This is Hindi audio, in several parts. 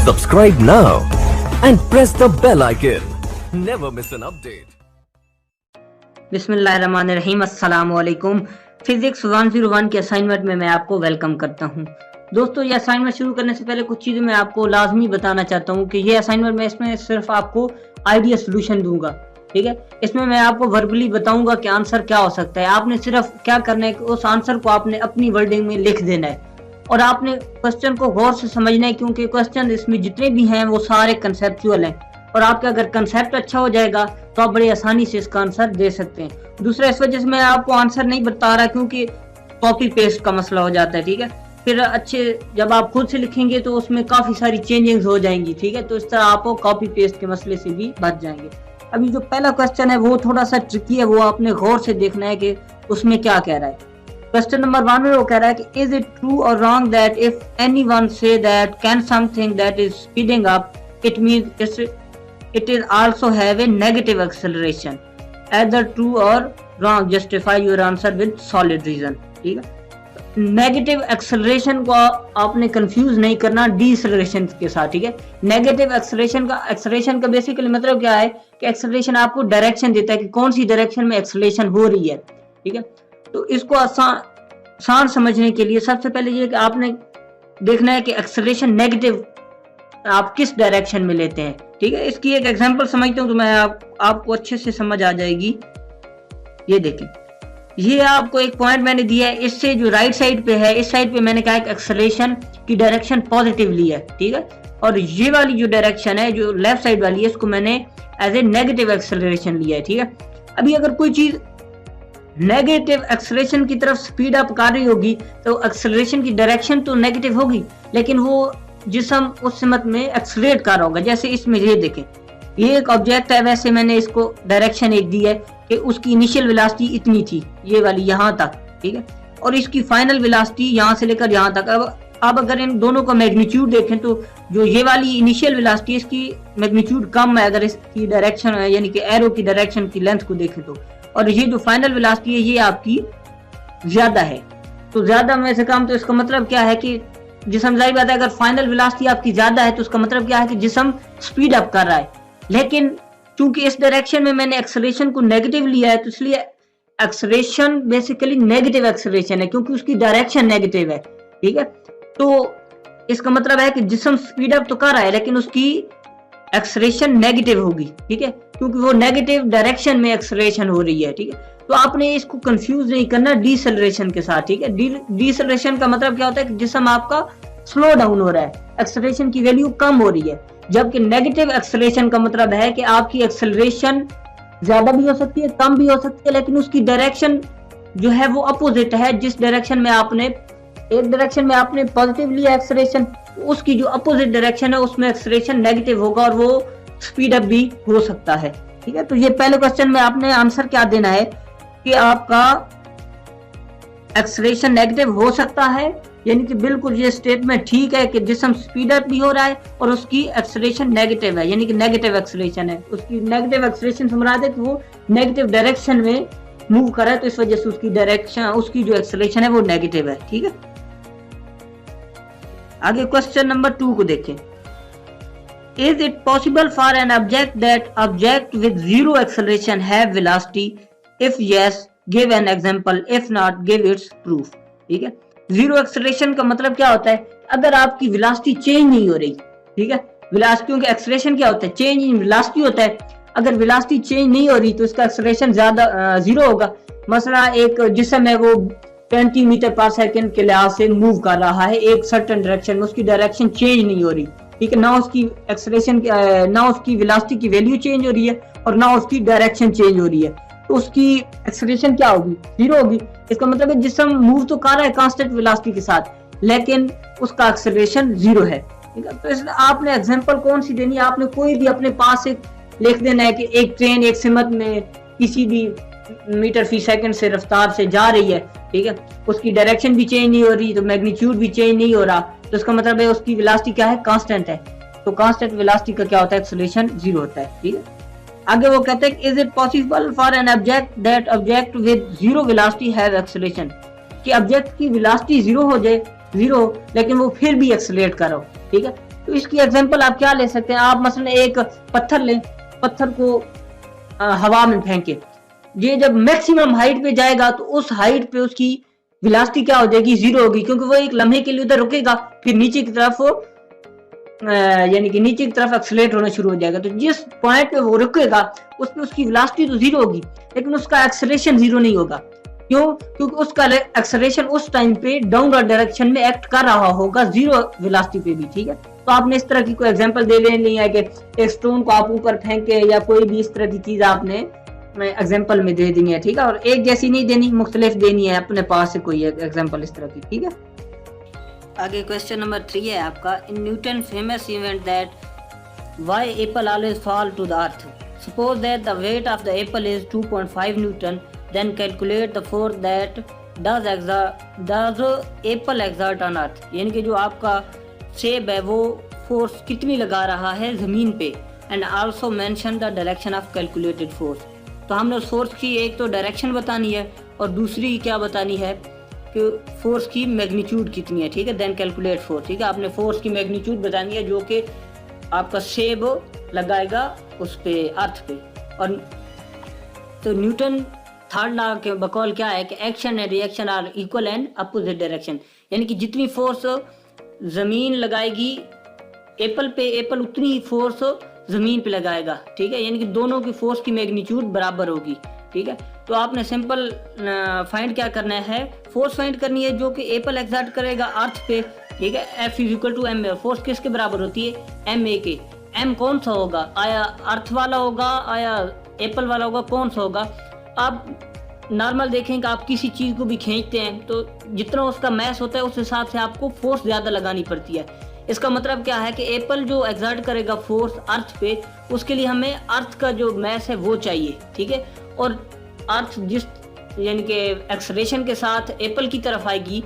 Subscribe now and press the bell icon. Never miss an update. बिस्मिल्लाहिर्रहमानिर्रहीम, अस्सलाम वालेकुम। फिजिक्स 101 के असाइनमेंट में मैं आपको वेलकम करता हूं। दोस्तों, ये असाइनमेंट शुरू करने से पहले कुछ चीज़ें मैं आपको लाजमी बताना चाहता हूं कि ये असाइनमेंट मैं इसमें सिर्फ आपको आइडिया सोल्यूशन दूंगा, ठीक है। इसमें मैं आपको वर्बली बताऊंगा कि आंसर क्या हो सकता है। आपने सिर्फ क्या करना है कि उस आंसर को आपने अपनी वर्डिंग में लिख देना है और आपने क्वेश्चन को गौर से समझना है, क्योंकि क्वेश्चन इसमें जितने भी हैं वो सारे कंसेप्चुअल हैं और आपका अगर कंसेप्ट अच्छा हो जाएगा तो आप बड़ी आसानी से इसका आंसर दे सकते हैं। दूसरा, इस वजह से मैं आपको आंसर नहीं बता रहा क्योंकि कॉपी पेस्ट का मसला हो जाता है, ठीक है। फिर अच्छे जब आप खुद से लिखेंगे तो उसमें काफ़ी सारी चेंजिंग्स हो जाएंगी, ठीक है। तो इस तरह आप कॉपी पेस्ट के मसले से भी बच जाएंगे। अभी जो पहला क्वेश्चन है वो थोड़ा सा ट्रिकी है, वो आपने गौर से देखना है कि उसमें क्या कह रहा है। क्वेश्चन नंबर 1 में वो कह रहा है कि इज इट ट्रू और wrong that if anyone say that can something that is speeding up it means it is also have a negative acceleration. Either true or wrong, justify your answer with solid reason. ठीक है। नेगेटिव एक्सेलरेशन को आपने कंफ्यूज नहीं करना डीएक्सेलरेशन के साथ, ठीक है। नेगेटिव एक्सेलरेशन का बेसिकली मतलब क्या है कि एक्सेलरेशन आपको डायरेक्शन देता है कि कौन सी डायरेक्शन में एक्सेलरेशन हो रही है, ठीक है। तो इसको आसान समझने के लिए सबसे पहले ये कि आपने देखना है कि एक्सेलरेशन नेगेटिव आप किस डायरेक्शन में लेते हैं, ठीक है। इसकी एक एग्जांपल समझते हूँ तो मैं आपको अच्छे से समझ आ जाएगी। ये देखें, ये आपको एक पॉइंट मैंने दिया है, इससे जो राइट साइड पे है, इस साइड पे मैंने कहा कि एक्सेलरेशन की डायरेक्शन पॉजिटिव ली है, ठीक है। और ये वाली जो डायरेक्शन है जो लेफ्ट साइड वाली है, इसको मैंने एज ए नेगेटिव एक्सेलरेशन लिया है, ठीक है। अभी अगर कोई चीज नेगेटिव एक्सेलरेशन की तरफ स्पीड अप कर रही होगी तो एक्सेलरेशन की डायरेक्शन तो नेगेटिव होगी, लेकिन वो जिसम उस सिमत में एक्सलेट कर रहा होगा। जैसे इसमें ये देखें, ये एक ऑब्जेक्ट है, वैसे मैंने इसको डायरेक्शन एक दी है कि उसकी इनिशियल वेलोसिटी इतनी थी, ये वाली यहाँ तक, ठीक है, और इसकी फाइनल वेलोसिटी यहाँ से लेकर यहाँ तक। अब अगर इन दोनों का मैग्नीट्यूड देखें तो जो ये वाली इनिशियल वेलोसिटी, इसकी मैग्नीट्यूड कम है अगर इसकी डायरेक्शन है, यानी कि एरो की डायरेक्शन की लेंथ को देखें तो, और ये जो फाइनल वेलोसिटी है ये आपकी ज्यादा है। तो ज्यादा में से कम, तो इसका मतलब क्या है कि जिसम, जाहिर बात है अगर फाइनल वेलोसिटी आपकी ज्यादा है तो उसका मतलब क्या है कि जिसम स्पीड अप कर रहा है। लेकिन चूंकि इस डायरेक्शन में मैंने एक्सेलरेशन को नेगेटिव लिया है तो इसलिए एक्सेलरेशन बेसिकली नेगेटिव एक्सेलरेशन है, क्योंकि उसकी डायरेक्शन नेगेटिव है, ठीक है। तो इसका मतलब है कि जिसम स्पीड अप तो कर रहा है लेकिन उसकी एक्सेलरेशन नेगेटिव होगी, ठीक है, क्योंकि वो नेगेटिव डायरेक्शन में एक्सेलरेशन हो रही है, ठीक है। तो आपने इसको कंफ्यूज नहीं करना डीसेलरेशन के साथ, ठीक है। डीसेलरेशन का मतलब क्या होता है कि जिसम आपका स्लो डाउन हो रहा है, एक्सेलरेशन की वैल्यू कम हो रही है, जबकि नेगेटिव एक्सेलरेशन का मतलब है कि आपकी एक्सेलरेशन ज्यादा भी हो सकती है, कम भी हो सकती है, लेकिन उसकी डायरेक्शन जो है वो अपोजिट है। जिस डायरेक्शन में आपने एक डायरेक्शन में आपने पॉजिटिव लिया एक्सेलरेशन, उसकी जो अपोजिट डायरेक्शन है उसमें एक्सेलरेशन नेगेटिव होगा और वो स्पीड अप भी हो सकता है, ठीक है। तो ये पहले क्वेश्चन में आपने आंसर क्या देना है कि आपका एक्सेलरेशन नेगेटिव हो सकता है, यानी कि बिल्कुल ये स्टेटमेंट ठीक है कि जिसम स्पीड अप भी हो रहा है और उसकी एक्सेलरेशन नेगेटिव है, यानी कि नेगेटिव एक्सेलरेशन है। उसकी नेगेटिव एक्सेलरेशन से मुराद है कि वो नेगेटिव डायरेक्शन में मूव कर रहा है, तो इस वजह से उसकी डायरेक्शन, उसकी जो एक्सेलरेशन है वो नेगेटिव है, ठीक है। आगे क्वेश्चन नंबर 2 को देखें। Is it possible for an object with zero acceleration have velocity? If yes, give an example. If not, give its proof. ठीक है। जीरो एक्सेलरेशन का मतलब क्या होता है? अगर आपकी वेलोसिटी चेंज नहीं हो रही, ठीक है, वेलोसिटी, क्योंकि एक्सेलरेशन क्या होता है? चेंज इन वेलोसिटी होता है। अगर वेलोसिटी चेंज नहीं हो रही तो इसका एक्सेलरेशन ज्यादा जीरो होगा। मसला एक जिस्म है वो 20 मीटर पर सेकंड के लिहाज से मूव कर रहा है एक सर्टेन डायरेक्शन में, उसकी डायरेक्शन चेंज नहीं हो रही, ठीक है, ना उसकी एक्सेलरेशन ना उसकी वेलोसिटी की वैल्यू चेंज हो रही है और ना उसकी डायरेक्शन चेंज हो रही है, तो उसकी एक्सेलरेशन क्या होगी? जीरो होगी। इसका मतलब है जिसम मूव तो कर रहा है कांस्टेंट वेलोसिटी के साथ, लेकिन उसका एक्सेलरेशन जीरो है, ठीक है। तो इसलिए आपने एग्जांपल कौन सी देनी है? आपने कोई भी अपने पास एक लिख देना है कि एक ट्रेन एक सिमत में किसी भी मीटर फी सेकंड से रफ्तार से जा रही है, ठीक है, उसकी डायरेक्शन भी चेंज नहीं हो रही, तो मैग्नीट्यूड भी चेंज नहीं हो रहा, तो इसका मतलब है उसकी वेलोसिटी क्या है? कांस्टेंट है। तो कांस्टेंट वेलोसिटी का क्या होता है? एक्सेलरेशन जीरो होता है, ठीक है। आगे वो कहते हैं is it possible for an object with zero velocity have acceleration, कि ऑब्जेक्ट की वेलोसिटी जीरो हो जाए, जीरो, लेकिन वो फिर भी एक्सेलरेट कर रहा हो, ठीक है। तो इसकी एग्जांपल आप क्या ले सकते हैं, आप मसलन एक पत्थर लें, पत्थर को हवा में फेंके, ये जब मैक्सिमम हाइट पे जाएगा तो उस हाइट पे उसकी वेलोसिटी क्या हो जाएगी, 0 होगी, क्योंकि वो एक लम्हे के लिए उधर रुकेगा, फिर नीचे की तरफ यानी कि नीचे की तरफ एक्सेलरेट होना शुरू हो जाएगा। तो जिस पॉइंट पे वो रुकेगा उस पे उसकी वेलोसिटी तो 0 होगी, लेकिन उसका एक्सेलरेशन 0 नहीं होगा। क्यों? क्योंकि उसका एक्सेलरेशन उस टाइम पे डाउनवर्ड डायरेक्शन में एक्ट कर रहा होगा 0 वेलोसिटी पे भी, ठीक है। तो आपने इस तरह की कोई एग्जांपल दे देनी है कि एक स्टोन को आप ऊपर फेंके या कोई भी इस तरह की चीज आपने एग्जांपल में दे देनी है, ठीक है। और एक जैसी नहीं देनी, मुख्तलिफ देनी है अपने पास से कोई एग्जांपल इस तरह की, ठीक है। आगे क्वेश्चन नंबर 3 है आपका, in Newton famous event that why apple always fall to the earth, suppose that the weight of the apple is 2.5 Newton, then calculate the force that does apple exert on earth. यानी कि जो आपका सेब है वो फोर्स कितनी लगा रहा है जमीन पे, and also mention the direction of calculated force. तो हमने उस फोर्स की एक तो डायरेक्शन बतानी है और दूसरी क्या बतानी है कि फोर्स की मैग्नीट्यूड कितनी है, ठीक है। देन कैलकुलेट फोर्स, ठीक है। आपने फोर्स की मैग्नीट्यूड बतानी है जो कि आपका सेब लगाएगा उस पे अर्थ पे। और तो न्यूटन थर्ड लॉ के बकौल क्या है कि action and reaction are equal and opposite direction, यानी कि जितनी फोर्स जमीन लगाएगी एप्पल पे, एप्पल उतनी ही फोर्स जमीन पे लगाएगा, ठीक है। यानी कि दोनों की फोर्स की मैग्नीट्यूड बराबर होगी, ठीक है। तो आपने सिंपल फाइंड क्या करना है, फोर्स फाइंड करनी है जो कि एप्पल एक्सर्ट करेगा अर्थ पे, ठीक है। F equal to M A, force किसके बराबर होती है, एम ए के। एम कौन सा होगा, आया अर्थ वाला होगा, आया एप्पल वाला होगा, कौन सा होगा। आप नॉर्मल देखें कि आप किसी चीज़ को भी खींचते हैं तो जितना उसका मैस होता है उस हिसाब से आपको फोर्स ज़्यादा लगानी पड़ती है। इसका मतलब क्या है कि एप्पल जो एक्सर्ट करेगा फोर्स अर्थ पे, उसके लिए हमें अर्थ का जो मैस है वो चाहिए, ठीक है। और अर्थ जिस यानी कि एक्सलेरेशन के साथ एप्पल की तरफ आएगी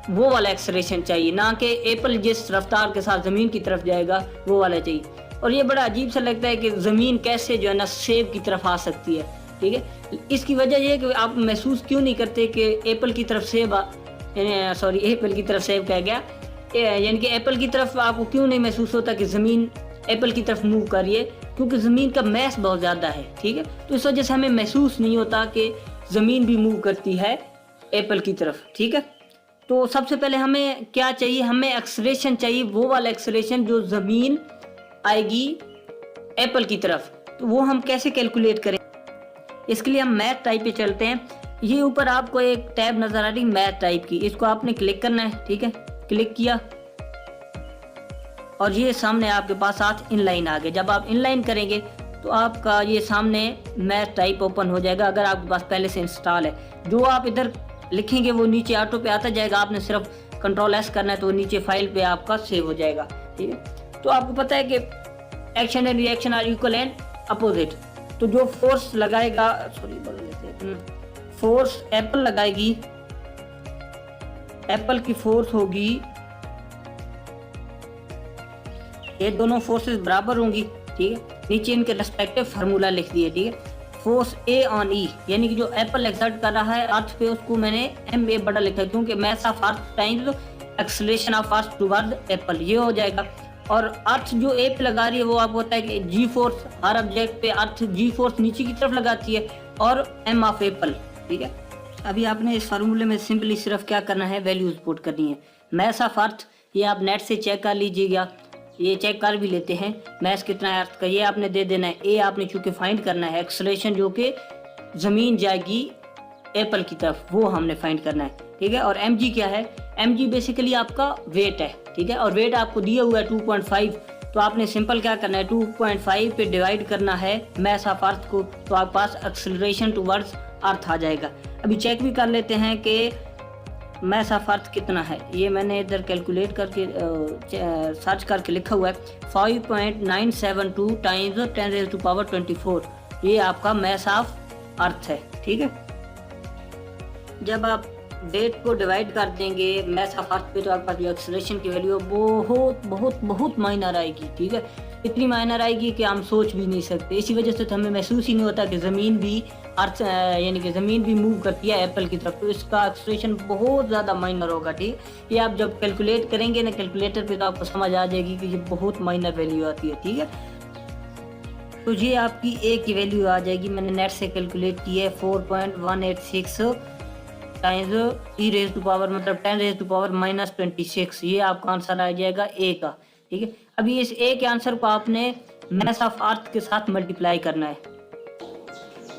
वो वाला एक्सलेरेशन चाहिए, ना कि एप्पल जिस रफ्तार के साथ ज़मीन की तरफ जाएगा वो वाला चाहिए। और ये बड़ा अजीब सा लगता है कि ज़मीन कैसे जो है ना सेब की तरफ आ सकती है, ठीक है। इसकी वजह यह है कि आप महसूस क्यों नहीं करते कि एप्पल की तरफ सेब एप्पल की तरफ सेब कह गया, यानी कि एप्पल की तरफ आपको क्यों नहीं महसूस होता कि ज़मीन एप्पल की तरफ मूव कर रही है, क्योंकि ज़मीन का मैस बहुत ज़्यादा है, ठीक है। तो इस वजह से हमें महसूस नहीं होता कि ज़मीन भी मूव करती है एप्पल की तरफ, ठीक है। तो सबसे पहले हमें क्या चाहिए, हमें एक्सलेरेशन चाहिए, वो वाला एक्सलेरेशन जो ज़मीन आएगी एप्पल की तरफ। तो वो हम कैसे कैलकुलेट करें, इसके लिए हम मैथ टाइप पे चलते हैं। ये ऊपर आपको एक टैब नज़र आ रही मैथ टाइप की, इसको आपने क्लिक करना है, ठीक है। क्लिक किया और ये सामने आपके पास साथ इनलाइन आ गए। जब आप इनलाइन करेंगे तो आपका ये सामने मैथ टाइप ओपन हो जाएगा, अगर आपके पास पहले से इंस्टॉल है। जो आप इधर लिखेंगे वो नीचे ऑटो पे आता जाएगा, आपने सिर्फ कंट्रोल एस करना है तो वो नीचे फाइल पे आपका सेव हो जाएगा, ठीक है। तो आपको पता है कि action and reaction are equal and opposite. तो जो फोर्स लगाएगा, फोर्स एप्पल लगाएगी, एप्पल की फोर्स होगी, ये दोनों फोर्सेस बराबर होंगी, ठीक है। नीचे इनके रेस्पेक्टिव फार्मूला लिख दिए, ठीक है। फोर्स ए ऑन ई, यानी कि जो एप्पल एक्सर्ट कर रहा है अर्थ पे, उसको मैंने एम ए बड़ा लिखा है क्योंकि mass of earth times acceleration of earth toward Apple, ये हो जाएगा। और अर्थ जो ए पे लगा रही है वो आपको होता है कि जी फोर्स, हर ऑब्जेक्ट पे अर्थ जी फोर्स नीचे की तरफ लगाती है, और एम ऑफ एप्पल, ठीक है। अभी आपने इस फार्मूले में सिंपली सिर्फ क्या करना है, वैल्यूज पुट करनी है। मैस ऑफ अर्थ ये आप नेट से चेक कर लीजिएगा, ये चेक कर भी लेते हैं मैस कितना है अर्थ का, ये आपने दे देना है। ए आपने चूंकि फाइंड करना है एक्सेलरेशन जो कि ज़मीन जाएगी एप्पल की तरफ, वो हमने फाइंड करना है, ठीक है। और एम जी क्या है, एम जी बेसिकली आपका वेट है, ठीक है। और वेट आपको दिया हुआ है 2.5, तो आपने सिंपल क्या करना है 2.5 पे डिवाइड करना है मैस ऑफ अर्थ को, तो आपके पास एक्सेलरेशन टुवर्ड्स अर्थ आ जाएगा। अभी चेक भी कर लेते हैं कि मैस ऑफ अर्थ कितना है। ये मैंने इधर कैलकुलेट करके सर्च करके लिखा हुआ है 5.972 टाइम्स 10⁻²4, ये आपका मैस ऑफ अर्थ है, ठीक है। जब आप वेट को डिवाइड कर देंगे मैस ऑफ अर्थ पे तो आपके पास जो एक्सेलरेशन की वैल्यू बहुत बहुत बहुत माइनर आएगी, ठीक है। इतनी माइनर आएगी कि हम सोच भी नहीं सकते। इसी वजह से तो हमें महसूस ही नहीं होता कि ज़मीन भी अर्थ यानी कि ज़मीन भी मूव करती है एप्पल की तरफ, तो इसका एक्सेलरेशन बहुत ज़्यादा माइनर होगा। ठीक, ये आप जब कैलकुलेट करेंगे ना कैलकुलेटर पे तो आपको समझ आ जाएगी कि ये बहुत माइनर वैल्यू आती है। ठीक है, तो ये आपकी ए की वैल्यू आ जाएगी, मैंने नेट से कैलकुलेट की है 4.186 times E raise to power मतलब 10 रेज टू पावर -26, ये आपका आंसर आ जाएगा ए का। ठीक है, अभी इस ए के आंसर को आपने मास ऑफ अर्थ के साथ मल्टीप्लाई करना है।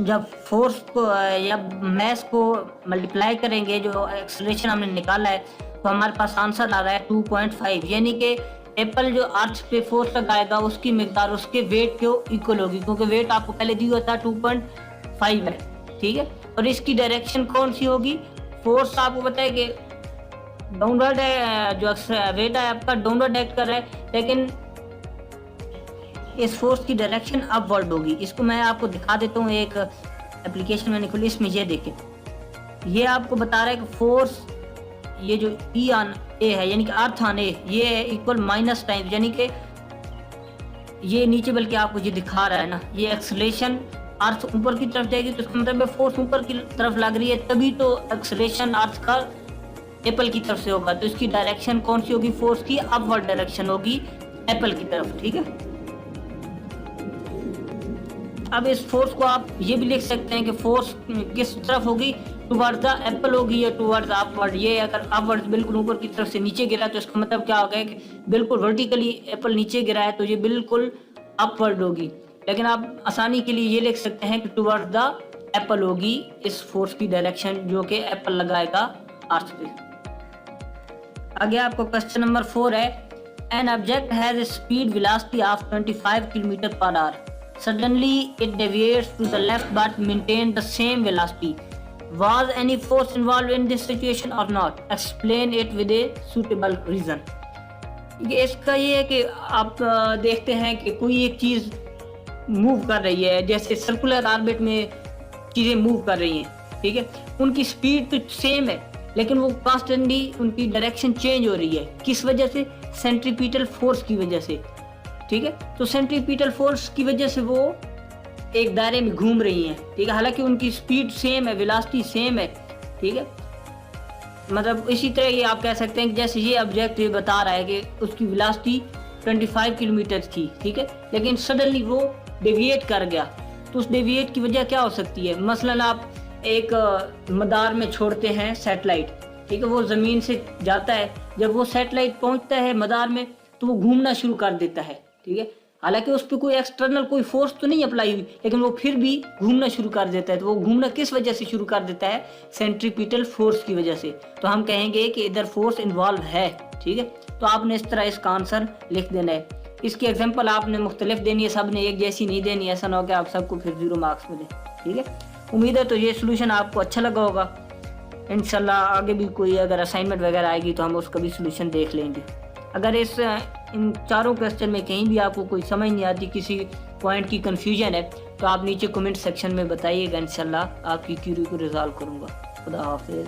जब फोर्स को या मास को मल्टीप्लाई करेंगे, जो एक्सेलरेशन हमने निकाला है, तो हमारे पास आंसर आ रहा है 2.5, यानी कि एप्पल जो अर्थ पे फोर्स लगाएगा उसकी मिकदार उसके वेट के इक्वल होगी, क्योंकि वेट आपको पहले दिया था 2.5 है। ठीक है, और इसकी डायरेक्शन कौन सी होगी? फोर्स आपको पता है कि डाउनवर्ड है, जो वेट है आपका डाउनवर्ड एक्ट कर रहा है, लेकिन इस फोर्स की डायरेक्शन अपवर्ड होगी। इसको मैं आपको दिखा देता हूँ, एक एप्लीकेशन मैंने खोली, इसमें ये देखें, ये आपको बता रहा है कि फोर्स ये जो ई ऑन ए है यानी कि अर्थ ऑन ए, ये इक्वल माइनस टाइम, यानी कि ये नीचे बल्कि आपको ये दिखा रहा है ना, ये एक्सेलरेशन अर्थ ऊपर की तरफ जाएगी, तो इसका मतलब फोर्स ऊपर की तरफ लग रही है, तभी तो एक्सेलरेशन अर्थ का एप्पल की तरफ से होगा। तो इसकी डायरेक्शन कौन सी होगी? फोर्स की अपवर्ड डायरेक्शन होगी एप्पल की तरफ। ठीक है, अब इस फोर्स को आप ये भी लिख सकते हैं कि फोर्स किस तरफ होगी, टुवर्ड्स द एप्पल होगी या टुवर्ड्स अपवर्ड। ये अगर अपवर्ड बिल्कुल ऊपर की तरफ से नीचे गिरा तो इसका मतलब क्या होगा कि बिल्कुल वर्टिकली एप्पल नीचे गिरा है तो ये बिल्कुल अपवर्ड होगी। लेकिन आप आसानी के लिए ये लिख सकते हैं कि टुवर्ड्स द एप्पल होगी इस फोर्स की डायरेक्शन जो कि एप्पल लगाएगा अर्थ पे। आगे आपको क्वेश्चन नंबर 4 है, an object has a speed velocity of 25 kilometre per hour. Suddenly it deviates to the left but maintains the same velocity. Was any force involved in this situation or not? Explain it with a suitable reason. इसका ये है कि आप देखते हैं कि कोई एक चीज़ मूव कर रही है, जैसे सर्कुलर ऑर्बिट में चीज़ें मूव कर रही हैं, ठीक है, उनकी स्पीड तो सेम है लेकिन वो कॉन्स्टेंटली उनकी डायरेक्शन चेंज हो रही है। किस वजह से? सेंट्रीपिटल फोर्स की वजह से। ठीक है, तो सेंट्रीपिटल फोर्स की वजह से वो एक दायरे में घूम रही हैं। ठीक है, हालांकि उनकी स्पीड सेम है, वेलोसिटी सेम है। ठीक है, मतलब इसी तरह ये आप कह सकते हैं कि जैसे ये ऑब्जेक्ट ये बता रहा है कि उसकी वेलोसिटी 25 किलोमीटर थी, ठीक है, लेकिन सडनली वो डेविएट कर गया। तो उस डेविएट की वजह क्या हो सकती है? मसलन आप एक मदार में छोड़ते हैं सैटेलाइट, ठीक है, वो ज़मीन से जाता है, जब वो सैटेलाइट पहुंचता है मदार में तो वो घूमना शुरू कर देता है। ठीक है, हालांकि उस पर कोई एक्सटर्नल कोई फोर्स तो नहीं अप्लाई हुई, लेकिन वो फिर भी घूमना शुरू कर देता है। तो वो घूमना किस वजह से शुरू कर देता है? सेंट्रीपिटल फोर्स की वजह से। तो हम कहेंगे कि इधर फोर्स इन्वॉल्व है। ठीक है, तो आपने इस तरह इसका आंसर लिख देना है। इसकी एग्जाम्पल आपने मुख्तलिफ देनी है, सब ने एक जैसी नहीं देनी, ऐसा ना हो कि आप सबको फिर 0 मार्क्स मिले। ठीक है, उम्मीद है तो ये सोल्यूशन आपको अच्छा लगा होगा। इंशाल्लाह आगे भी कोई अगर असाइनमेंट वगैरह आएगी तो हम उसका भी सोल्यूशन देख लेंगे। अगर इन चारों क्वेश्चन में कहीं भी आपको कोई समझ नहीं आती, किसी पॉइंट की कंफ्यूजन है, तो आप नीचे कमेंट सेक्शन में बताइएगा, इंशाल्लाह आपकी क्यूरी को रिजॉल्व करूँगा। खुदा हाफिज़।